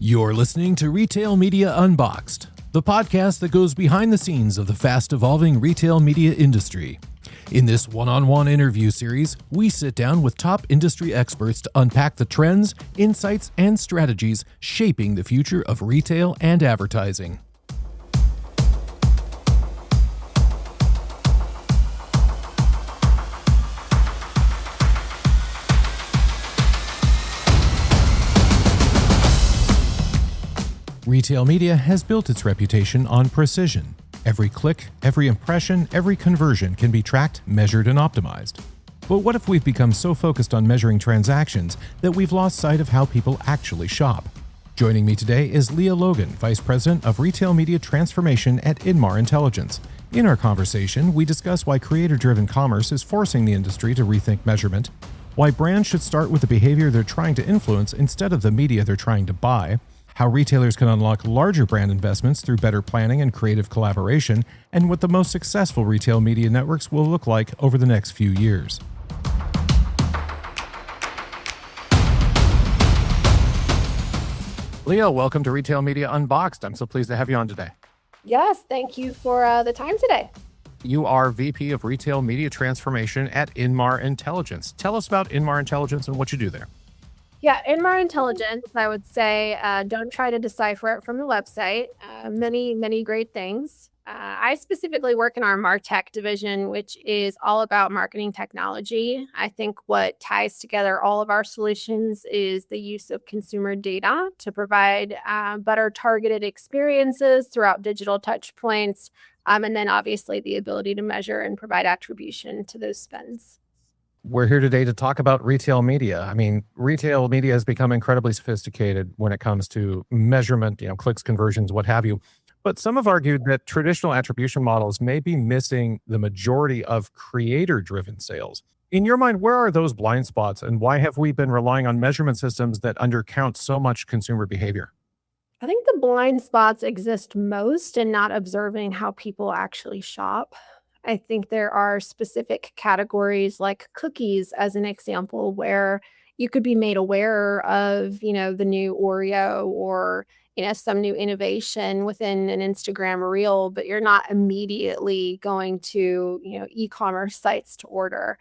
You're listening to Retail Media Unboxed, the podcast that goes behind the scenes of the fast-evolving retail media industry. In this one-on-one interview series, we sit down with top industry experts to unpack the trends, insights, and strategies shaping the future of retail and advertising. Retail media has built its reputation on precision. Every click, every impression, every conversion can be tracked, measured, and optimized. But what if we've become so focused on measuring transactions that we've lost sight of how people actually shop? Joining me today is Leah Logan, Vice President of Retail Media Transformation at Inmar Intelligence. In our conversation, we discuss why creator-driven commerce is forcing the industry to rethink measurement, why brands should start with the behavior they're trying to influence instead of the media they're trying to buy, how retailers can unlock larger brand investments through better planning and creative collaboration, and what the most successful retail media networks will look like over the next few years. Leah, welcome to Retail Media Unboxed. I'm so pleased to have you on today. Yes, thank you for the time today. You are VP of Retail Media Transformation at Inmar Intelligence. Tell us about Inmar Intelligence and what you do there. Yeah, Inmar Intelligence, I would say, don't try to decipher it from the website. Many great things. I specifically work in our MarTech division, which is all about marketing technology. I think what ties together all of our solutions is the use of consumer data to provide better targeted experiences throughout digital touch points, and then obviously the ability to measure and provide attribution to those spends. We're here today to talk about retail media. I mean, retail media has become incredibly sophisticated when it comes to measurement, clicks, conversions, what have you. But some have argued that traditional attribution models may be missing the majority of creator-driven sales. In your mind, where are those blind spots, and why have we been relying on measurement systems that undercount so much consumer behavior? I think the blind spots exist most in not observing how people actually shop. I think there are specific categories like cookies, as an example, where you could be made aware of, the new Oreo or, some new innovation within an Instagram reel, but you're not immediately going to, e-commerce sites to order.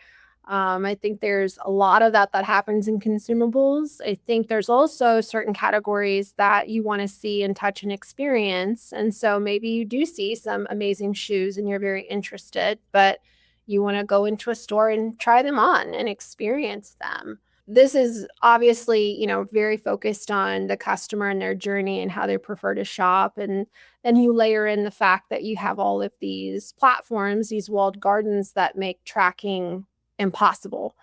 I think there's a lot of that happens in consumables. I think there's also certain categories that you want to see and touch and experience. And so maybe you do see some amazing shoes and you're very interested, but you want to go into a store and try them on and experience them. This is obviously, very focused on the customer and their journey and how they prefer to shop. And then you layer in the fact that you have all of these platforms, these walled gardens that make tracking impossible.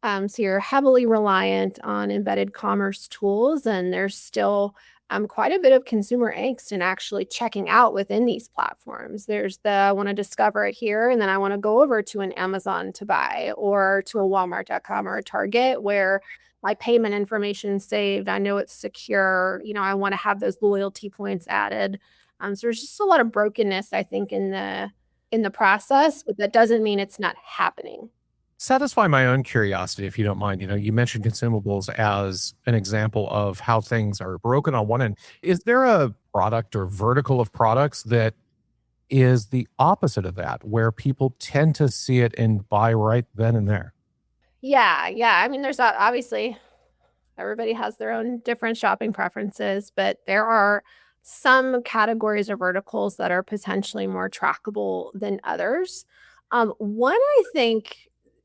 So you're heavily reliant on embedded commerce tools, and there's still quite a bit of consumer angst in actually checking out within these platforms. There's I want to discover it here, and then I want to go over to an Amazon to buy, or to a Walmart.com or a Target where my payment information is saved. I know it's secure. I want to have those loyalty points added. So there's just a lot of brokenness, I think, in the process, but that doesn't mean it's not happening. Satisfy my own curiosity, if you don't mind. You mentioned consumables as an example of how things are broken on one end. Is there a product or vertical of products that is the opposite of that, where people tend to see it and buy right then and there? Yeah. I mean, there's obviously everybody has their own different shopping preferences, but there are some categories or verticals that are potentially more trackable than others. One, I think,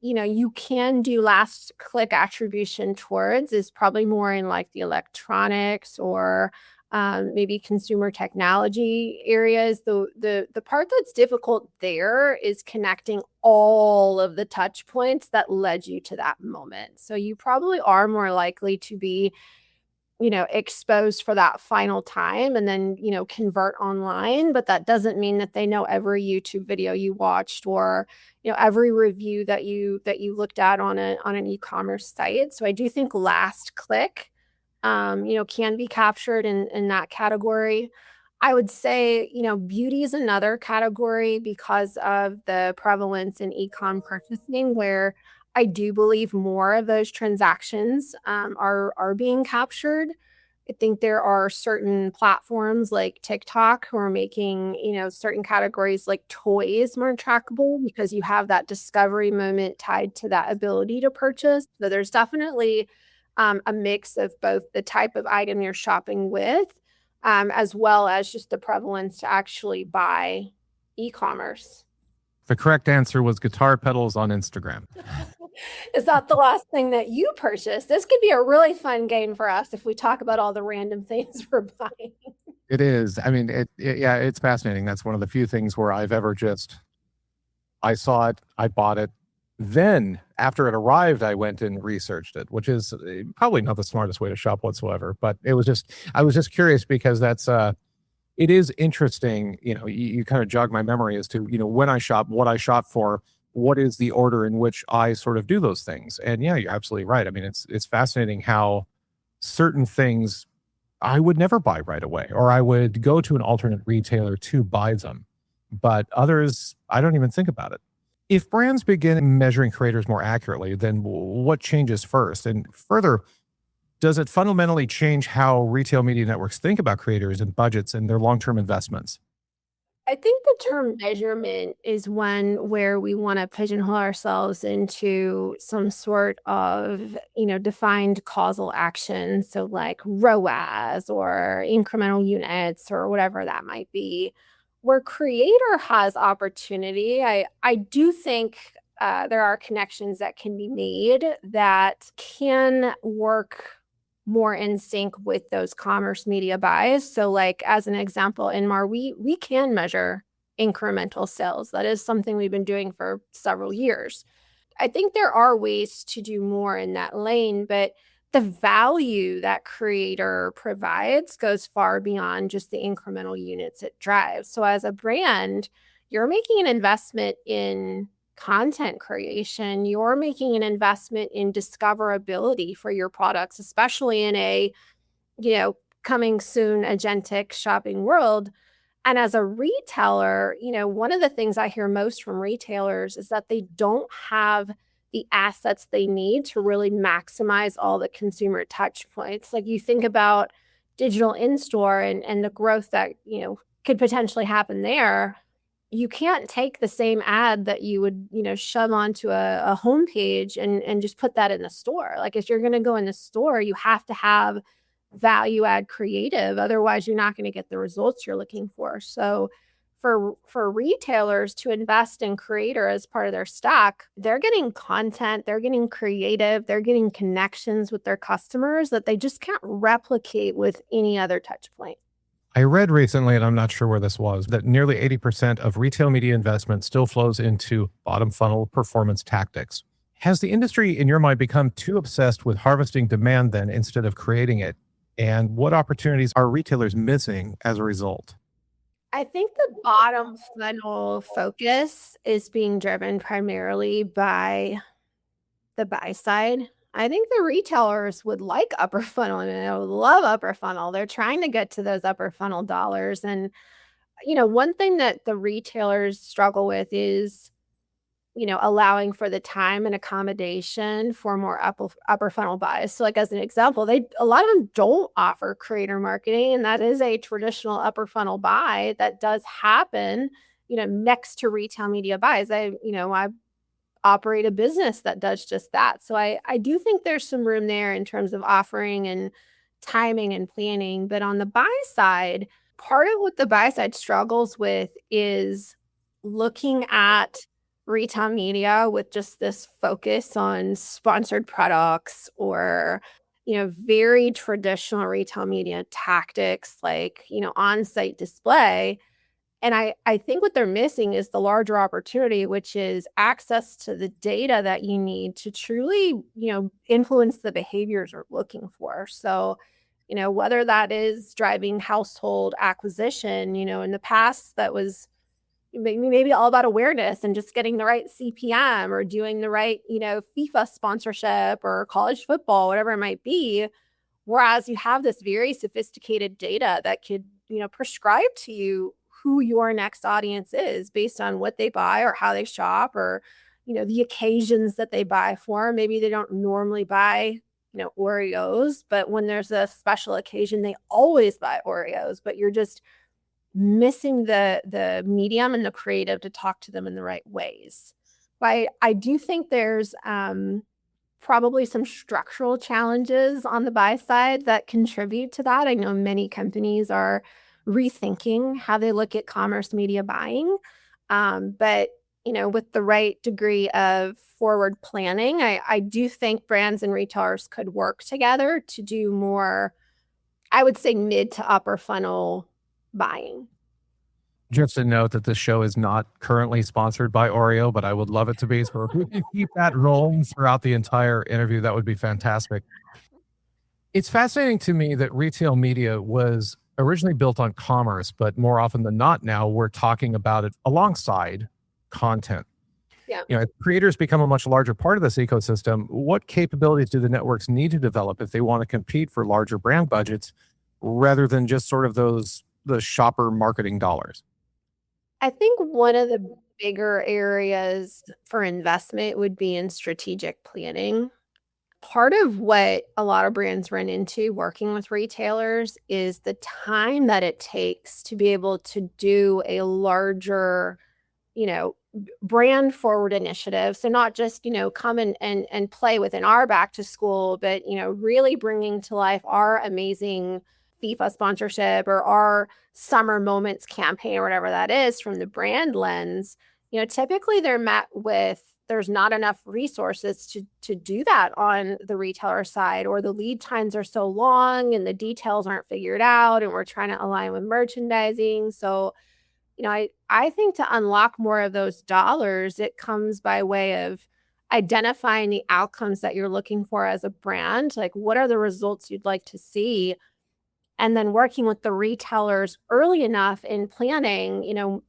you can do last click attribution towards is probably more in like the electronics or maybe consumer technology areas. The part that's difficult there is connecting all of the touch points that led you to that moment. So you probably are more likely to be exposed for that final time and then, convert online. But that doesn't mean that they know every YouTube video you watched or, every review that you looked at on an e-commerce site. So I do think last click, can be captured in that category. I would say, beauty is another category because of the prevalence in e-com purchasing, where I do believe more of those transactions are being captured. I think there are certain platforms like TikTok who are making, certain categories like toys more trackable because you have that discovery moment tied to that ability to purchase. So there's definitely a mix of both the type of item you're shopping with, as well as just the prevalence to actually buy e-commerce. The correct answer was guitar pedals on Instagram. Is that the last thing that you purchased? This could be a really fun game for us if we talk about all the random things we're buying. It is. I mean, yeah, it's fascinating. That's one of the few things where I've ever I saw it, I bought it. Then after it arrived, I went and researched it, which is probably not the smartest way to shop whatsoever. But I was just curious because it is interesting. You kind of jog my memory as to, when I shop, what I shop for, what is the order in which I sort of do those things. And yeah, you're absolutely right. I mean, it's fascinating how certain things I would never buy right away, or I would go to an alternate retailer to buy them. But others, I don't even think about it. If brands begin measuring creators more accurately, then what changes first? And further, does it fundamentally change how retail media networks think about creators and budgets and their long-term investments? I think the term measurement is one where we want to pigeonhole ourselves into some sort of, defined causal action. So like ROAS or incremental units or whatever that might be. Where creator has opportunity, I do think there are connections that can be made that can work more in sync with those commerce media buys. So like as an example, Inmar, we can measure incremental sales. That is something we've been doing for several years. I think there are ways to do more in that lane, but the value that creator provides goes far beyond just the incremental units it drives. So as a brand, you're making an investment in content creation, you're making an investment in discoverability for your products, especially in a, coming soon agentic shopping world. And as a retailer, one of the things I hear most from retailers is that they don't have the assets they need to really maximize all the consumer touch points. Like you think about digital in-store and the growth that, could potentially happen there. You can't take the same ad that you would, shove onto a homepage and just put that in the store. Like if you're going to go in the store, you have to have value add creative. Otherwise, you're not going to get the results you're looking for. So for retailers to invest in creator as part of their stack, they're getting content, they're getting creative, they're getting connections with their customers that they just can't replicate with any other touch point. I read recently, and I'm not sure where this was, that nearly 80% of retail media investment still flows into bottom funnel performance tactics. Has the industry, in your mind, become too obsessed with harvesting demand then instead of creating it? And what opportunities are retailers missing as a result? I think the bottom funnel focus is being driven primarily by the buy side. I think the retailers would like upper funnel and they would love upper funnel. They're trying to get to those upper funnel dollars. And, one thing that the retailers struggle with is, allowing for the time and accommodation for more upper funnel buys. So like as an example, a lot of them don't offer creator marketing, and that is a traditional upper funnel buy that does happen, next to retail media buys. I operate a business that does just that. So I do think there's some room there in terms of offering and timing and planning. But on the buy side, part of what the buy side struggles with is looking at retail media with just this focus on sponsored products or very traditional retail media tactics like on-site display. And I think what they're missing is the larger opportunity, which is access to the data that you need to truly, influence the behaviors you're looking for. So, whether that is driving household acquisition, in the past that was maybe all about awareness and just getting the right CPM or doing the right, FIFA sponsorship or college football, whatever it might be. Whereas you have this very sophisticated data that could, prescribe to you who your next audience is based on what they buy or how they shop or, the occasions that they buy for. Maybe they don't normally buy, Oreos, but when there's a special occasion, they always buy Oreos, but you're just missing the medium and the creative to talk to them in the right ways. But I do think there's probably some structural challenges on the buy side that contribute to that. I know many companies are rethinking how they look at commerce media buying. But with the right degree of forward planning, I do think brands and retailers could work together to do more, I would say, mid to upper funnel buying. Just a note that this show is not currently sponsored by Oreo, but I would love it to be. So if we can keep that rolling throughout the entire interview, that would be fantastic. It's fascinating to me that retail media was originally built on commerce, but more often than not now we're talking about it alongside content. Yeah. As creators become a much larger part of this ecosystem, what capabilities do the networks need to develop if they want to compete for larger brand budgets rather than just sort of the shopper marketing dollars? I think one of the bigger areas for investment would be in strategic planning. Part of what a lot of brands run into working with retailers is the time that it takes to be able to do a larger, brand forward initiative. So not just, come and play within our back to school, but, really bringing to life our amazing FIFA sponsorship or our summer moments campaign or whatever that is from the brand lens. Typically they're met with there's not enough resources to do that on the retailer side, or the lead times are so long and the details aren't figured out and we're trying to align with merchandising. So, I think to unlock more of those dollars, it comes by way of identifying the outcomes that you're looking for as a brand. Like, what are the results you'd like to see? And then working with the retailers early enough in planning,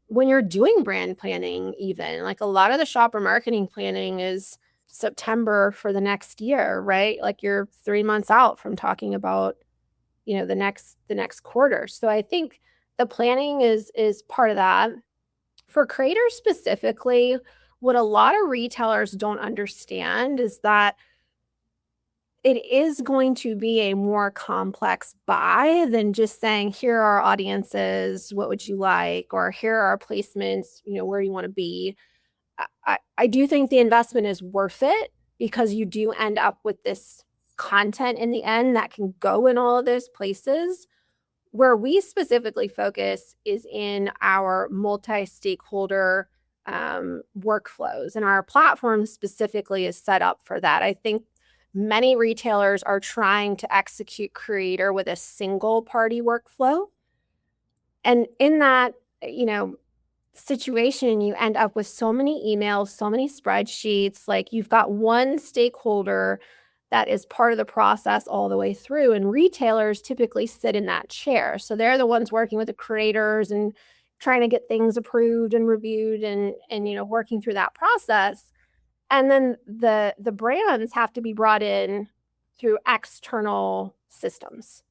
when you're doing brand planning, even like a lot of the shopper marketing planning is September for the next year, right? Like you're 3 months out from talking about, the next quarter. So I think the planning is part of that. For creators specifically, what a lot of retailers don't understand is that it is going to be a more complex buy than just saying, here are our audiences, what would you like? Or here are our placements, where you want to be. I do think the investment is worth it because you do end up with this content in the end that can go in all of those places. Where we specifically focus is in our multi-stakeholder workflows, and our platform specifically is set up for that. I think many retailers are trying to execute creator with a single party workflow. And in that, situation, you end up with so many emails, so many spreadsheets. Like you've got one stakeholder that is part of the process all the way through. And retailers typically sit in that chair. So they're the ones working with the creators and trying to get things approved and reviewed and working through that process. And then the brands have to be brought in through external systems.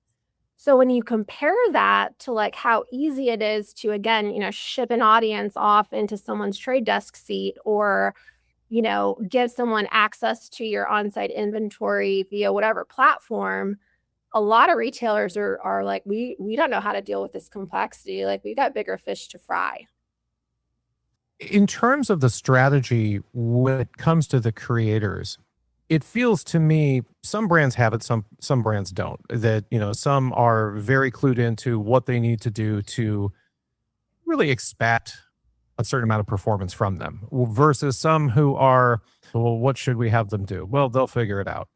So when you compare that to like how easy it is to, again, ship an audience off into someone's trade desk seat, or, give someone access to your on-site inventory via whatever platform, a lot of retailers are like, we don't know how to deal with this complexity. Like we got bigger fish to fry. In terms of the strategy, when it comes to the creators, it feels to me some brands have it, some brands don't. That some are very clued into what they need to do to really expect a certain amount of performance from them, versus some who are, well, what should we have them do? Well, they'll figure it out.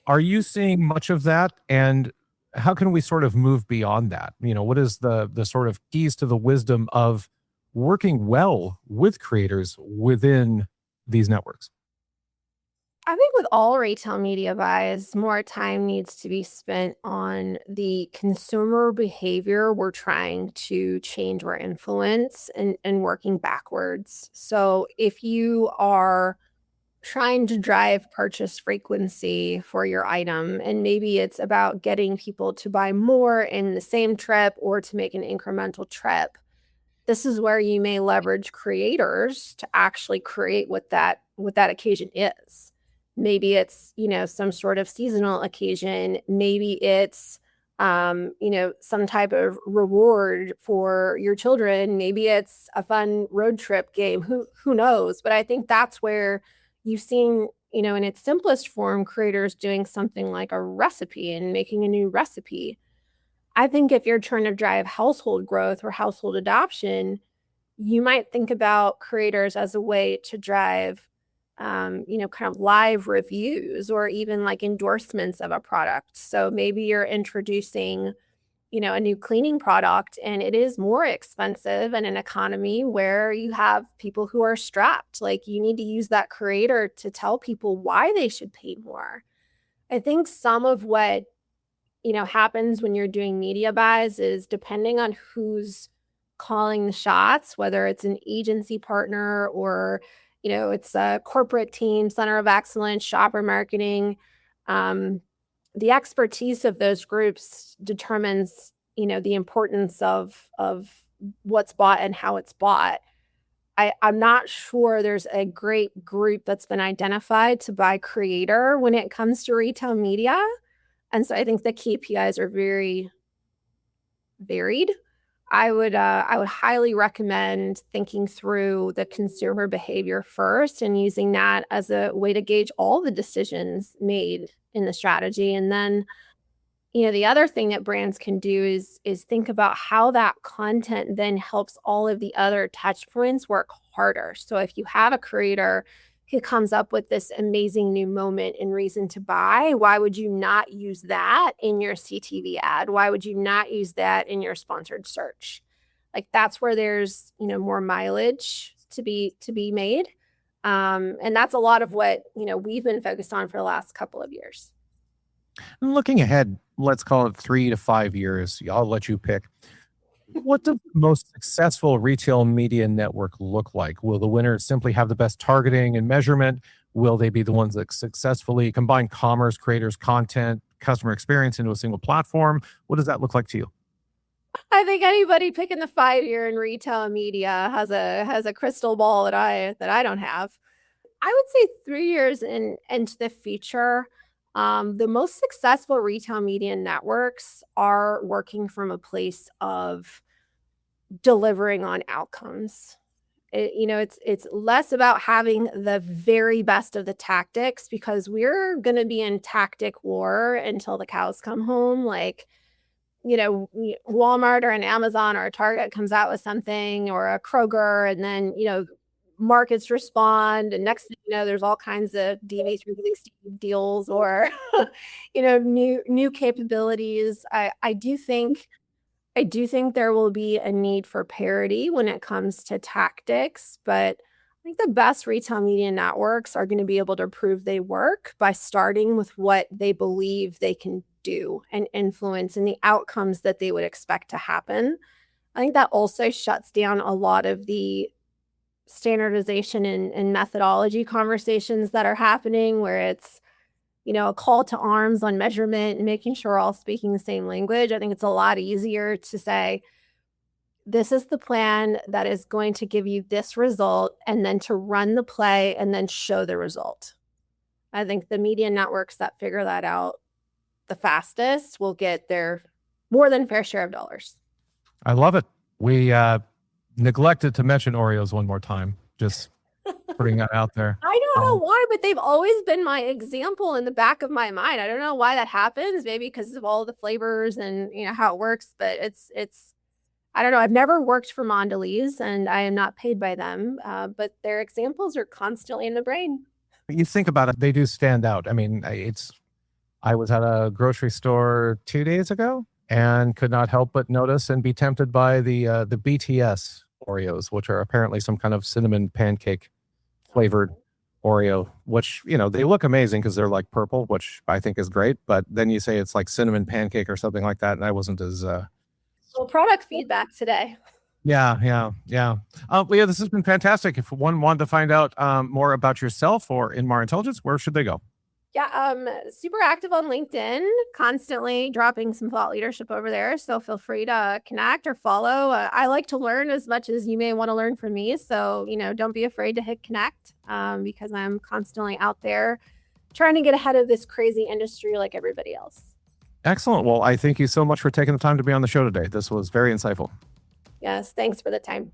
Are you seeing much of that? And how can we sort of move beyond that? What is the sort of keys to the wisdom of working well with creators within these networks? I think with all retail media buys, more time needs to be spent on the consumer behavior we're trying to change or influence, and working backwards. So if you are trying to drive purchase frequency for your item, and maybe it's about getting people to buy more in the same trip or to make an incremental trip, this is where you may leverage creators to actually create what that occasion is. Maybe it's, some sort of seasonal occasion. Maybe it's, some type of reward for your children. Maybe it's a fun road trip game. Who knows? But I think that's where you've seen, in its simplest form, creators doing something like a recipe and making a new recipe. I think if you're trying to drive household growth or household adoption, you might think about creators as a way to drive, kind of live reviews or even like endorsements of a product. So maybe you're introducing, a new cleaning product and it is more expensive in an economy where you have people who are strapped. Like you need to use that creator to tell people why they should pay more. I think some of what happens when you're doing media buys is depending on who's calling the shots, whether it's an agency partner or, it's a corporate team, center of excellence, shopper marketing. The expertise of those groups determines, the importance of what's bought and how it's bought. I'm not sure there's a great group that's been identified to buy creator when it comes to retail media. And so I think the KPIs are very varied. I would highly recommend thinking through the consumer behavior first and using that as a way to gauge all the decisions made in the strategy. And then, the other thing that brands can do is think about how that content then helps all of the other touch points work harder. So if you have a creator who comes up with this amazing new moment and reason to buy, why would you not use that in your CTV ad? Why would you not use that in your sponsored search? Like that's where there's, more mileage to be made. And that's a lot of what, we've been focused on for the last couple of years. Looking ahead, let's call it 3 to 5 years. I'll let you pick. What does the most successful retail media network look like? Will the winners simply have the best targeting and measurement? Will they be the ones that successfully combine commerce, creators, content, customer experience into a single platform? What does that look like to you? I think anybody picking the 5-year in retail media has a crystal ball that I don't have. I would say 3 years into the future, the most successful retail media networks are working from a place of delivering on outcomes. It's less about having the very best of the tactics because we're going to be in tactic war until the cows come home. Like, Walmart or an Amazon or a Target comes out with something or a Kroger, and then, markets respond. And next thing you know, there's all kinds of DV360 deals or, new capabilities. I do think there will be a need for parity when it comes to tactics, but I think the best retail media networks are going to be able to prove they work by starting with what they believe they can do and influence and the outcomes that they would expect to happen. I think that also shuts down a lot of the standardization and methodology conversations that are happening where it's, a call to arms on measurement and making sure we're all speaking the same language. I think it's a lot easier to say, this is the plan that is going to give you this result, and then to run the play and then show the result. I think the media networks that figure that out the fastest will get their more than fair share of dollars. I love it. We neglected to mention Oreos one more time. Just putting that out there. I don't know why, but they've always been my example in the back of my mind. I don't know why that happens. Maybe because of all the flavors and how it works. But it's I don't know. I've never worked for Mondelez, and I am not paid by them. But their examples are constantly in the brain. You think about it, they do stand out. I mean, I was at a grocery store 2 days ago and could not help but notice and be tempted by the BTS Oreos, which are apparently some kind of cinnamon pancake flavored Oreo, which, they look amazing because they're like purple, which I think is great. But then you say it's like cinnamon pancake or something like that. And I wasn't as... Well, product feedback today. Yeah. Leah, this has been fantastic. If one wanted to find out more about yourself or Inmar Intelligence, where should they go? Yeah, super active on LinkedIn, constantly dropping some thought leadership over there. So feel free to connect or follow. I like to learn as much as you may want to learn from me. So, don't be afraid to hit connect because I'm constantly out there trying to get ahead of this crazy industry like everybody else. Excellent. Well, I thank you so much for taking the time to be on the show today. This was very insightful. Yes, thanks for the time.